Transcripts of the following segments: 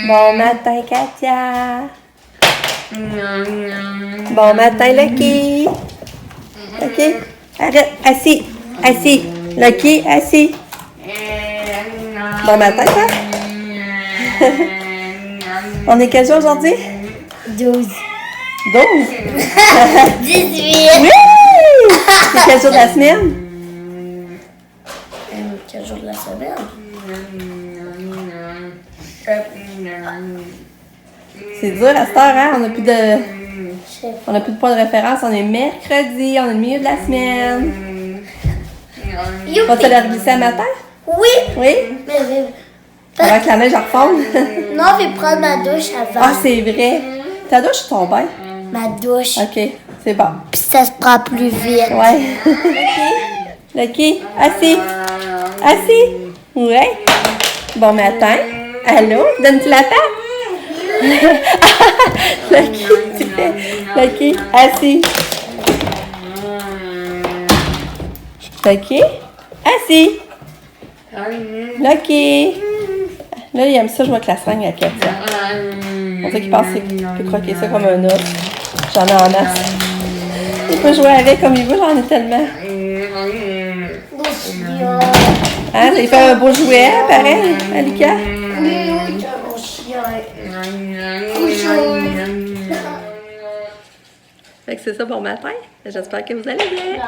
Bon matin, Katia. Bon matin, Lucky. Lucky, arrête, assis, assis. Lucky, assis. Bon matin, quoi? On est quel jour aujourd'hui? 12. 12? 18. Oui! C'est quel jour de la semaine? Quel jour de la semaine? C'est dur à cette heure, hein? On n'a plus de point de référence. On est mercredi, on est au milieu de la semaine. Vas-tu aller glisser un matin? Oui. Oui? Mais Avant que la neige refonde? non, je vais prendre ma douche avant. Ah, c'est vrai. Ta douche ou ton bain? Ma douche. OK, c'est bon. Puis ça se prend plus vite. Ouais. Lucky, assis. Assis. Ouais. Bon matin. Allô? Donne-tu la patte? Lucky, tu fais. Lucky, assis. Lucky, assis. Lucky. Là, il aime ça jouer avec la seringue à Katia. On sait qu'il pense qu'il peut croquer ça comme un os. J'en ai en masse. Il peut jouer avec comme il veut, j'en ai tellement. Hein, il fait un beau jouet, pareil, Alika? Fait que c'est ça pour matin. J'espère que vous allez bien.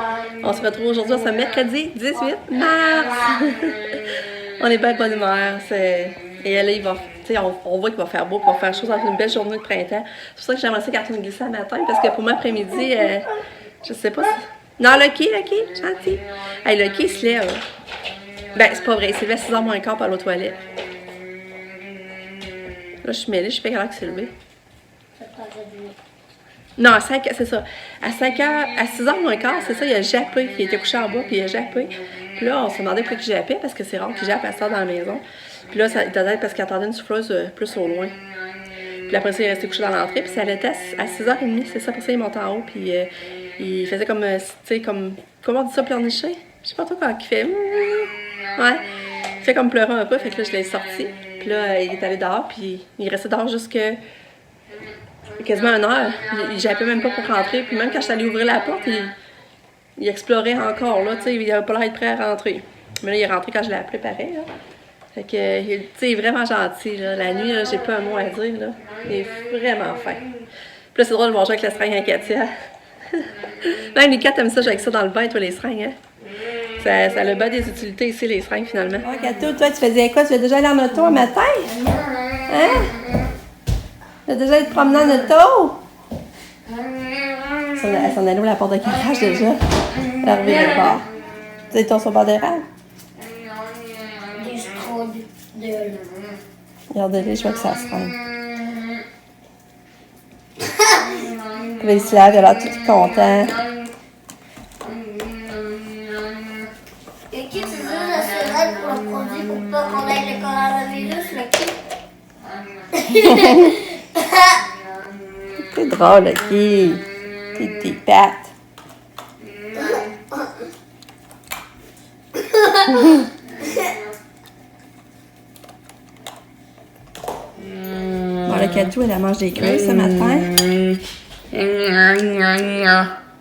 On se retrouve aujourd'hui ce mercredi 18 mars. On est bien de bonne humeur. Et là, on voit qu'il va faire beau, qu'il va faire chaud, ça va être une belle journée de printemps. C'est pour ça que j'aimerais ça quand on glisse le matin, parce que pour moi, après-midi, je sais pas si... Non, Lucky, gentil. Hey, Lucky, il se lève. Ben, c'est pas vrai, il s'est levé à 6h moins quart pour aller aux toilettes. Là, je suis mêlée, je sais pas quelle heure qu'il s'est levé. Non, à 5, c'est ça. À 6h moins quart, c'est ça, il a jappé. Il était couché en bas, puis il a jappé. Puis là, on se demandait pourquoi il jappait, parce que c'est rare qu'il jappe à 6h dans la maison. Puis là, ça était peut-être parce qu'il attendait une souffleuse plus au loin. Puis après ça, il est resté couché dans l'entrée, puis ça allait à 6h30, c'est ça, pour ça, il montait en haut, puis il faisait comme, tu sais, comme, comment on dit ça, pleurnicher? Je sais pas trop comment il fait. Ouais. Il fait comme pleurer un peu, fait que là, je l'ai sorti. Puis là, il est allé dehors, puis il restait dehors jusque quasiment 1 heure. Il jappait même pas pour rentrer, puis même quand je suis allée ouvrir la porte, il explorait encore, là, tu sais, il avait pas l'air d'être prêt à rentrer. Mais là, il est rentré quand je l'ai appelé, pareil, là. Fait que, tu sais, il est vraiment gentil, là. La nuit, là, j'ai pas un mot à dire, là. Il est vraiment fin. Puis là, c'est drôle de voir jouer avec la seringue à Katia. Même les 4 aiment ça, jouer avec ça dans le bain, toi, les seringues, hein. Ça a bien des utilités ici, les seringues, finalement. Oh, Kato, toi, tu faisais quoi? Tu vas déjà aller en auto un matin? Hein? Tu vas déjà aller te promener en auto? Elle s'en allait où la porte de garage, déjà? Elle est arrivée de bord. Tu sais, ton sur le bord d'érable? Des straudes de... Regardez-les, je vois que ça se rend. Puis là, il se lave, il a l'air tout content. Et qui tu dis la seringue pour le produit pour pas qu'on ait le coronavirus, le qui? C'est drôle, Lucky. Tes petites pattes. Bon, le Katou, elle mange des creux ce matin.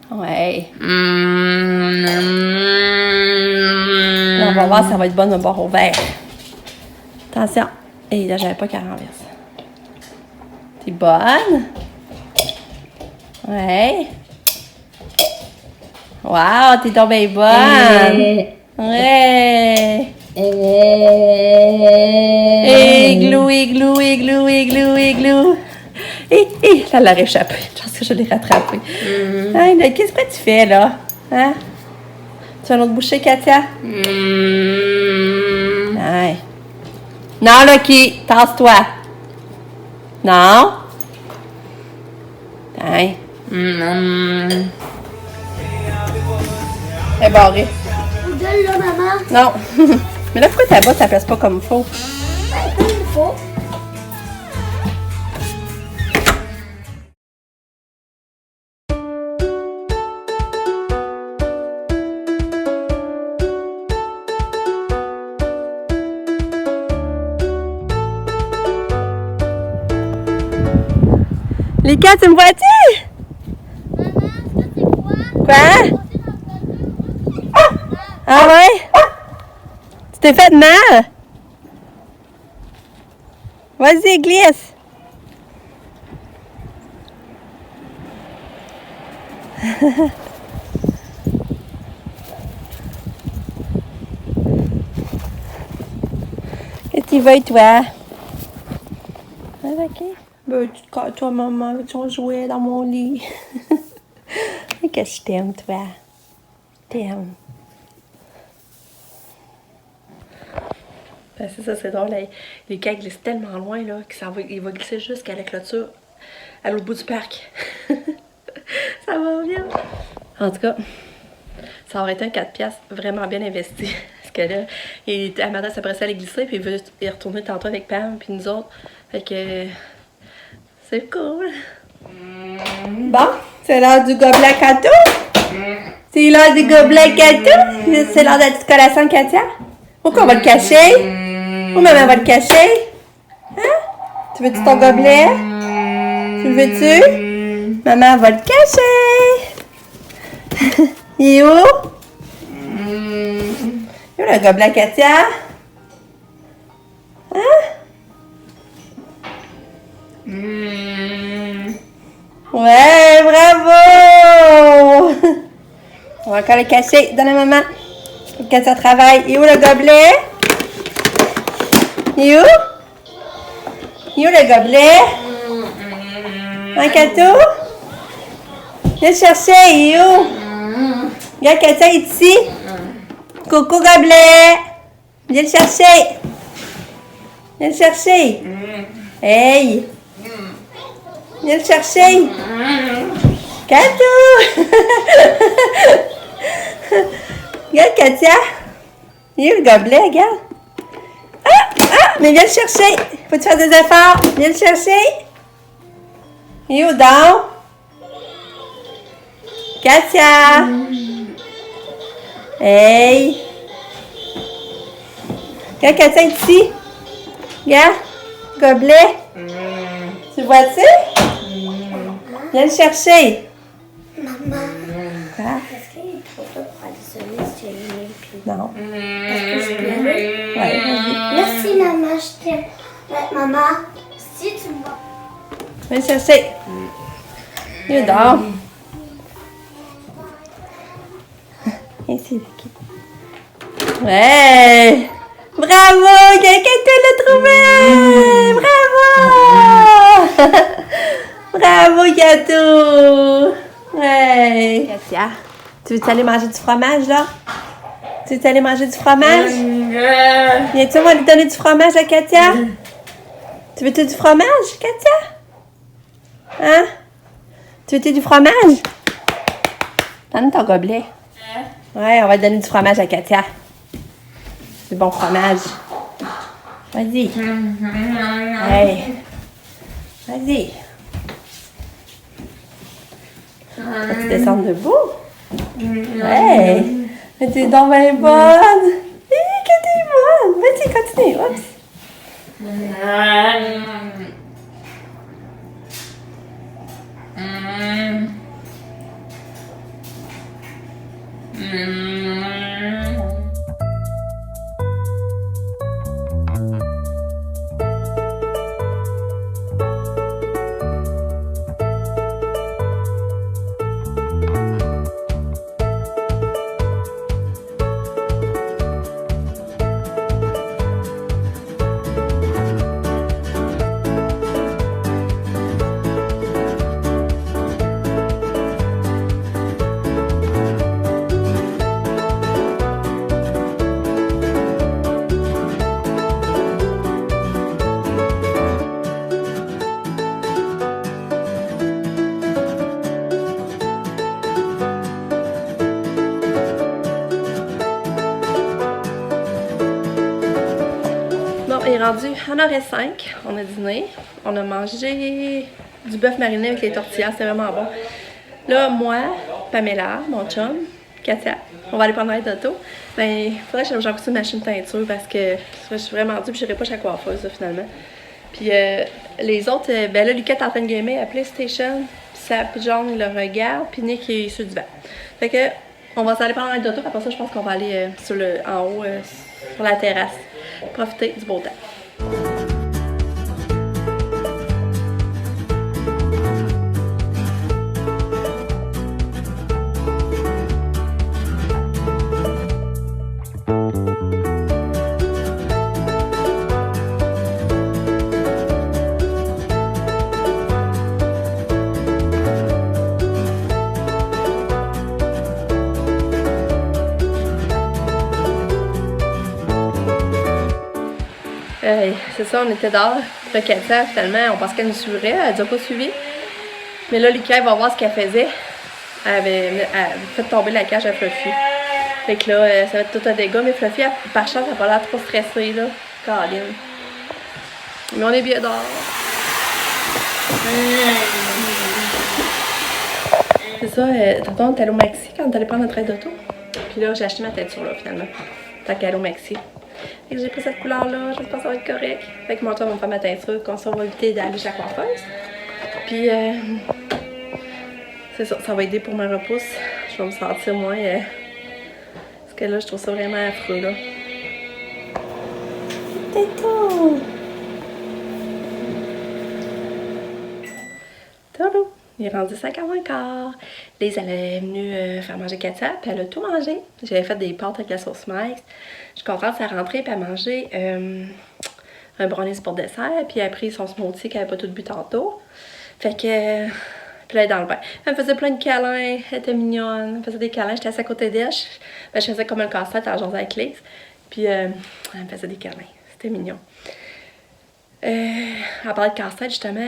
Ouais. Là, on va voir si ça va être bonne de boire au verre. Attention. Et là, j'avais pas qu'à renverser. T'es bonne? Ouais. Wow, t'es donc bien bonne. Ouais. Igloo, igloo, igloo, igloo, igloo. Là, elle a réchappé. Je pense que je l'ai rattrapée. Hey, là, qu'est-ce que tu fais, là? Hein? Tu as une autre bouchée, Katia? Ouais. Non, Lucky, tasse-toi. Non? Hein? Elle est barrée. Gueule là, maman. Non. Mais là, pourquoi ta botte, ça place pas comme il faut? Comme il faut. Lucas, tu me vois-tu? Maman, ça c'est quoi? Quoi? Ah ouais? Tu t'es fait mal? Vas-y, glisse. Qu'est-ce que tu veux, toi? Ah, ok. Ben, toi, maman, veux-tu jouer dans mon lit? Qu'est-ce que je t'aime, toi? T'aimes. Ben, c'est ça, c'est drôle. Les cas glissent tellement loin là, qu'il va glisser jusqu'à la clôture, à l'autre bout du parc. Ça va bien. En tout cas, ça aurait été un 4$ vraiment bien investi. Parce que là, Amanda s'apprêtait à aller glisser, puis il veut y retourner tantôt avec Pam, puis nous autres. Fait que c'est cool. Bon, c'est l'heure du gobelet cadeau. C'est l'heure du gobelet cadeau. C'est l'heure de la petite collation de Katia. Pourquoi on va le cacher? Où maman va le cacher? Hein? Tu veux-tu ton gobelet? Tu le veux-tu? Maman va le cacher. Il est où? Il est où le gobelet Katia? Hein? Ouais, bravo! On va encore le cacher. Donne à maman. Katia travaille. Il est où le gobelet? Il est où? Il est où le gobelet? Hein, Kato? Viens le chercher, il est où? Regarde, Katia est ici. Coucou, gobelet. Viens le chercher. Viens le chercher. Hey. Viens le chercher. Kato. Regarde, Katia. Il est où le gobelet, regarde. Mais viens le chercher. Faut que tu fasses des efforts. Viens le chercher. Il est où donc? Katia. Hey. Regarde, Katia est ici. Regarde. Gobelet. Tu vois-tu? Viens le chercher. Maman, Quoi? est-ce qu'il est trop tôt pour aller se mettre sur les pieds? Non. Est-ce que je peux aller? Ouais, vas-y. Merci, maman, je t'aime. Ouais, maman, si tu me vois. Viens le chercher. Il dort. Ici, Vicky. Ouais! Bravo! Quelqu'un te l'a trouvé! Bravo! Bravo, Gato! Ouais! Katia, tu veux-tu aller manger du fromage, là? Tu veux-tu aller manger du fromage? Viens-tu, on va lui donner du fromage à Katia? Tu veux-tu du fromage, Katia? Hein? Tu veux-tu du fromage? Donne ton gobelet. Ouais, on va donner du fromage à Katia. Du bon fromage. Vas-y. Hey. Vas-y. Vas-tu descendre debout? Ouais. Mais t'es donc bien bonne. Hé, que t'es bonne. Vas-y, continue. Oups. Il est rendu 1h05, on a dîné, on a mangé du bœuf mariné avec les tortillas, c'était vraiment bon. Là, moi, Pamela, mon chum, Katia, on va aller prendre un d'auto. Ben, il faudrait que j'envoie une machine de teinture parce que je suis vraiment due, puis je n'irai pas chez la coiffeuse là, finalement. Puis les autres, ben là, Lucas est en train de gamer à PlayStation. Puis John, il le regarde. Puis Nick, il est sur le divan. Fait que, on va s'aller prendre un d'auto. Après ça, je pense qu'on va aller en haut, sur la terrasse. Profiter du beau temps. C'est ça, on était dehors. Le Katia, finalement, on pensait qu'elle nous suivrait. Elle nous a pas suivi. Mais là, Lucas, va voir ce qu'elle faisait. Elle avait fait tomber la cage à Fluffy. Fait que là, ça va être tout un dégât. Mais Fluffy, par chance, elle n'a pas l'air trop stressée, là. Caroline. Mais on est bien dehors. C'est ça, tantôt, on est allé au Maxi quand on est allé prendre notre aide d'auto. Puis là, j'ai acheté ma teinture, là, finalement. Tant qu'elle est au Maxi. Fait que j'ai pris cette couleur-là, je pense que ça va être correct. Fait que mon tour va me faire ma teinture, comme ça on va éviter d'aller chez la coiffeuse. Puis, c'est ça, ça va aider pour ma repousse. Je vais me sentir moins... parce que là, je trouve ça vraiment affreux, là. Této! Tadou! Il est rendu 5h15. Lise, elle est venue faire manger Katia, puis elle a tout mangé. J'avais fait des pâtes avec la sauce Mike's. Je suis contente, ça a rentré, puis elle a mangé un brownies pour dessert, puis elle a pris son smoothie qu'elle n'avait pas tout bu tantôt. Fait que... puis là, elle est dans le bain. Elle me faisait plein de câlins, elle était mignonne, elle me faisait des câlins, j'étais assise à côté d'elle. Je faisais comme un casse-tête en jasant avec Lise. Puis elle me faisait des câlins, c'était mignon. À part de casse-tête, justement...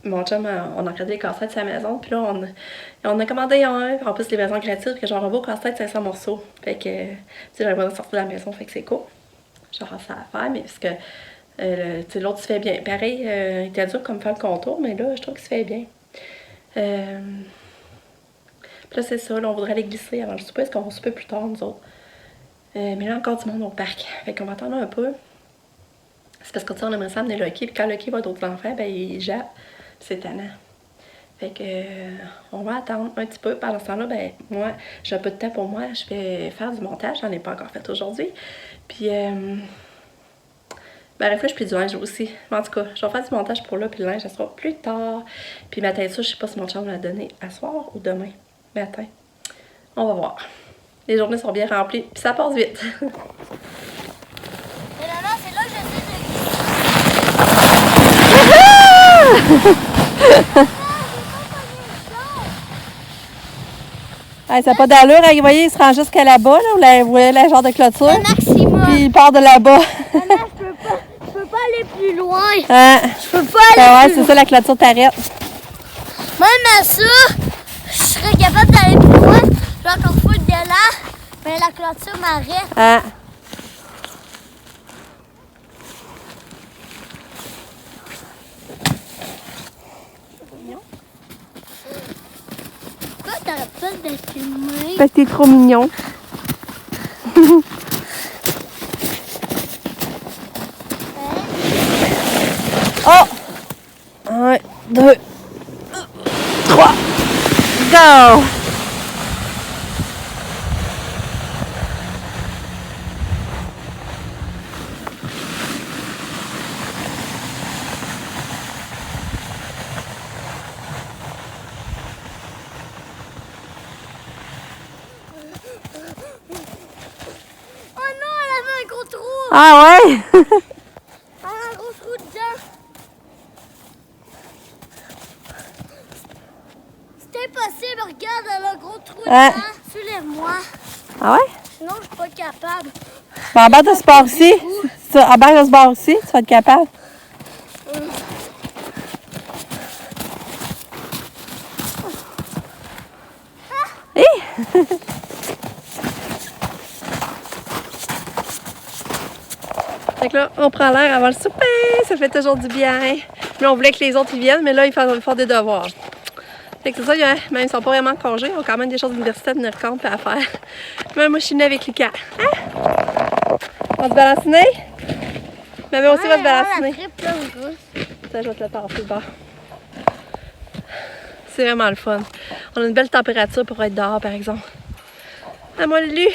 mon chum, on a regardé les casse-têtes de sa maison, puis là, on a commandé un, en plus, livraison gratuite, que genre un beau casse-tête 500 morceaux. Fait que, tu sais, j'avais pas sortir de la maison, fait que c'est cool. Genre, ça à faire, mais parce que, tu sais, l'autre se fait bien. Pareil, il était dur comme faire le contour, mais là, je trouve qu'il se fait bien. Puis là, c'est ça, là, on voudrait aller glisser avant le souper, parce qu'on va souper plus tard, nous autres. Mais là, encore du monde au parc. Fait qu'on va attendre un peu. C'est parce que, tu sais, on aimerait ça amener Lucky, puis quand Lucky va d'autres enfants, ben, il jappe. C'est tannant. Fait que on va attendre un petit peu. Pendant ce temps-là, ben moi, j'ai un peu de temps pour moi. Je vais faire du montage. J'en ai pas encore fait aujourd'hui. Puis bref, là, je plie du linge aussi. Mais en tout cas, je vais faire du montage pour là, puis le linge, ça sera plus tard. Puis ma teinture, je sais pas si mon chum me l'a donné à soir ou demain matin. On va voir. Les journées sont bien remplies, puis ça passe vite. Et là, c'est là que j'essaie de... Hey, ça n'a pas d'allure, hein, vous voyez, il se rend jusqu'à là-bas, là, vous voyez le genre de clôture. Un maximum. Puis il part de là-bas. Maman, je peux pas aller plus loin. Hein? Je peux pas aller plus c'est ça, la clôture t'arrête. Même à ça, je serais capable d'aller plus loin. Je vais encore foutre de là, mais la clôture m'arrête. Hein? Pourquoi t'arrêtes pas de filmer? Parce que t'es trop mignon. Oh! 1, 2, 3, go! Oh non, elle avait un gros trou! Ah ouais? Elle a un gros trou dedans! C'est impossible, regarde, elle a un gros trou dedans! Soulève-moi! Ah ouais? Sinon, je suis pas capable. Ben, en bas de ce bord aussi. En bas de ce bord aussi, tu vas être capable. Fait que là, on prend l'air avant le souper, ça fait toujours du bien. Là, on voulait que les autres y viennent, mais là, ils font des devoirs. Fait que c'est ça, même ils sont pas vraiment en congé, ils ont quand même des choses d'université à tenir compte et à faire. Mais moi, je suis venue avec Lucas. Hein? On se balance nez? Maman aussi va se balancer. Ça, Ça, je vais te le passer le bord. C'est vraiment le fun. On a une belle température pour être dehors, par exemple. Ah, moi, Lulu! Ouais.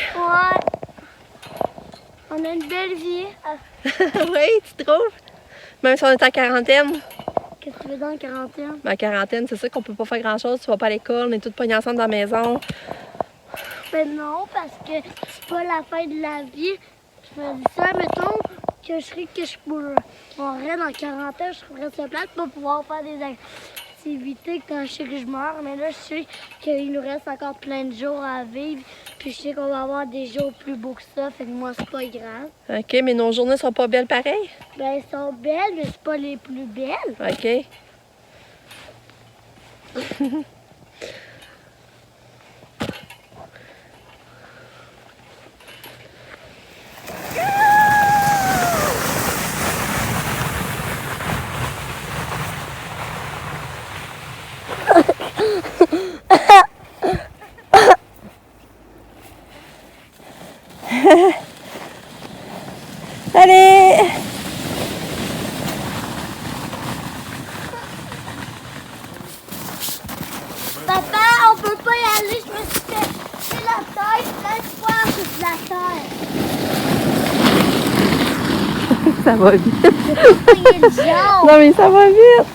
On a une belle vie. Oui, tu trouves? Même si on est en quarantaine. Qu'est-ce que tu veux dans la quarantaine? Ben, en quarantaine, c'est sûr qu'on peut pas faire grand-chose. Tu vas pas à l'école, on est toutes pognées ensemble dans la maison. Ben non, parce que c'est pas la fin de la vie. Je me dis ça, mettons que je serais que je pourrais. On reste en quarantaine, je trouverais ça plate pour pouvoir faire des activités quand je sais que je meurs. Mais là, je sais qu'il nous reste encore plein de jours à vivre. Puis je sais qu'on va avoir des jours plus beaux que ça. Fait que moi, c'est pas grave. OK, mais nos journées sont pas belles pareil? Ben, elles sont belles, mais c'est pas les plus belles. OK. Allez! Papa, on peut pas y aller. Je me suis fait la tête plein de fois sur de la terre. Ça va vite. Il est jaune. Non, mais ça va vite.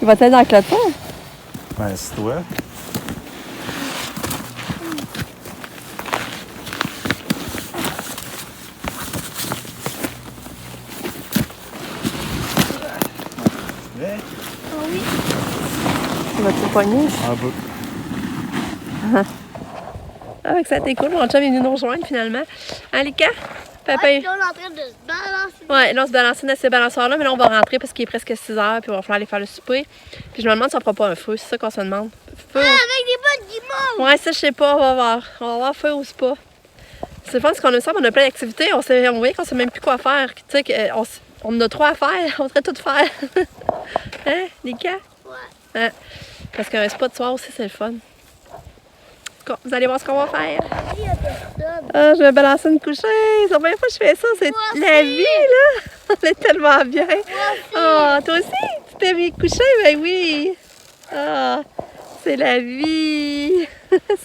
Il va être dans la clôture? Ben, c'est toi. Prêt? Ah oui. Il va te pogner. Un peu. Ah, ça a été cool. Mon chum est venu nous rejoindre finalement. Hein, Lika? Papa, Ah, puis là, on est en train de se balancer. ouais, là, on se balançait dans ces balançoires-là, mais là, on va rentrer parce qu'il est presque 6 heures, puis on va falloir aller faire le souper. Puis je me demande si on fera pas un feu, c'est ça qu'on se demande. Feu. Ah, avec des bottes guimauves. Ouais, ça, je sais pas, on va voir. On va voir feu ou pas. C'est le fun, parce qu'on a ça, on a plein d'activités, on voit qu'on sait même plus quoi faire. Tu sais, on en a 3 à faire, on devrait tout faire. Hein, Lika? Ouais. Hein? Parce qu'un spa de soir aussi, c'est le fun. Vous allez voir ce qu'on va faire. Il y a personne. Ah, je vais balancer une couchée. C'est la première fois que je fais ça. C'est Moi la aussi. vie, là. On est tellement bien. Moi aussi. Ah, toi aussi? Tu t'es mis coucher? Ben oui. Ah, c'est la vie.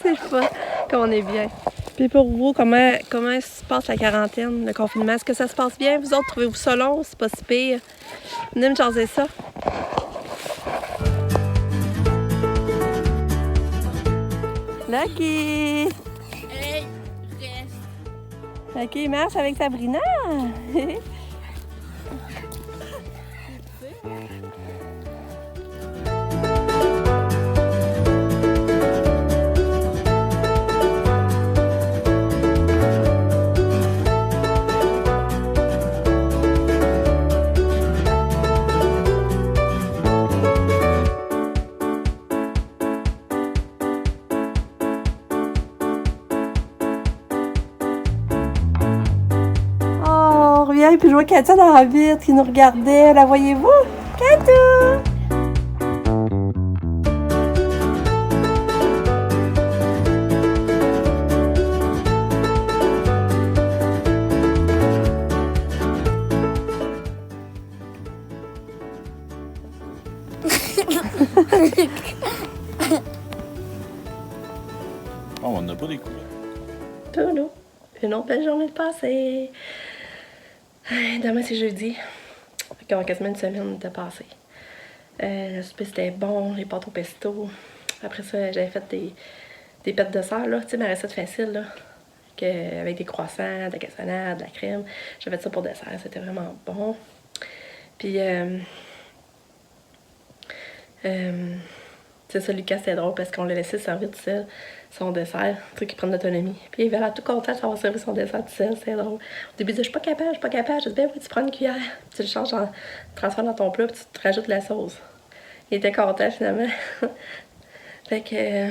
C'est le fun. Comme on est bien. Puis pour vous, comment se passe la quarantaine, le confinement? Est-ce que ça se passe bien? Vous autres, trouvez-vous ça long? C'est pas si pire. Venez me jaser ça. Lucky! Hey, reste. Ok, il marche avec Sabrina. Oh, on revient puis je vois Katia dans la vitre qui nous regardait. La voyez-vous? Katou! Oh, on n'a pas découvert. Toulou. Une autre belle journée de passée. Demain, c'est jeudi. Fait qu'on a quasiment une semaine de passé. Le souper, c'était bon, les pâtes au pesto. Après ça, j'avais fait des pâtes de dessert, là. Tu sais, ma recette facile, là. Avec des croissants, de la cassonade, de la crème. J'avais fait ça pour dessert, c'était vraiment bon. Puis, c'est ça, Lucas, c'était drôle parce qu'on l'a laissé servir tout seul son dessert, tu sais, qu'il prenne l'autonomie. Puis il avait l'air tout content d'avoir servi son dessert tout seul, c'était drôle. Au début, il disait, je suis pas capable. Je dis, ben oui, tu prends une cuillère, puis tu le changes, tu le transformes dans ton plat, puis tu te rajoutes la sauce. Il était content finalement. Fait que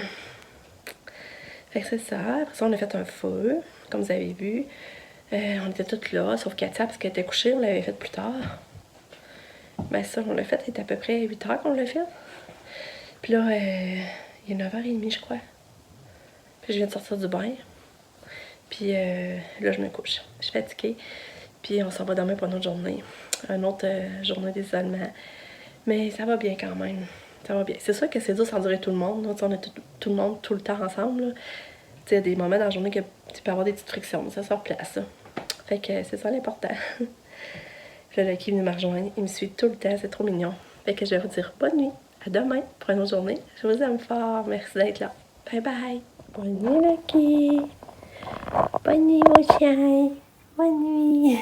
c'est ça. Après ça, on a fait un feu, comme vous avez vu. On était toutes là, sauf Katia, parce qu'elle était couchée, on l'avait fait plus tard. Ben ça, on l'a fait, il était à peu près 8 heures qu'on l'a fait. Puis là, il est 9h30, je crois. Puis je viens de sortir du bain. Puis là, je me couche. Je suis fatiguée. Puis on s'en va demain pour une autre journée. Une autre journée d'isolement. Mais ça va bien quand même. Ça va bien. C'est sûr que c'est dur sans durer tout le monde. Là. On est tout le monde tout le temps ensemble. Il y a des moments dans la journée que tu peux avoir des petites frictions. Ça se replace. Fait que c'est ça l'important. Puis là, Lucky est venu me rejoindre. Il me suit tout le temps. C'est trop mignon. Fait que je vais vous dire bonne nuit. À demain pour une autre journée. Je vous aime fort. Merci d'être là. Bye bye. Bonne nuit, Lucky. Bonne nuit, mon chien. Bonne nuit.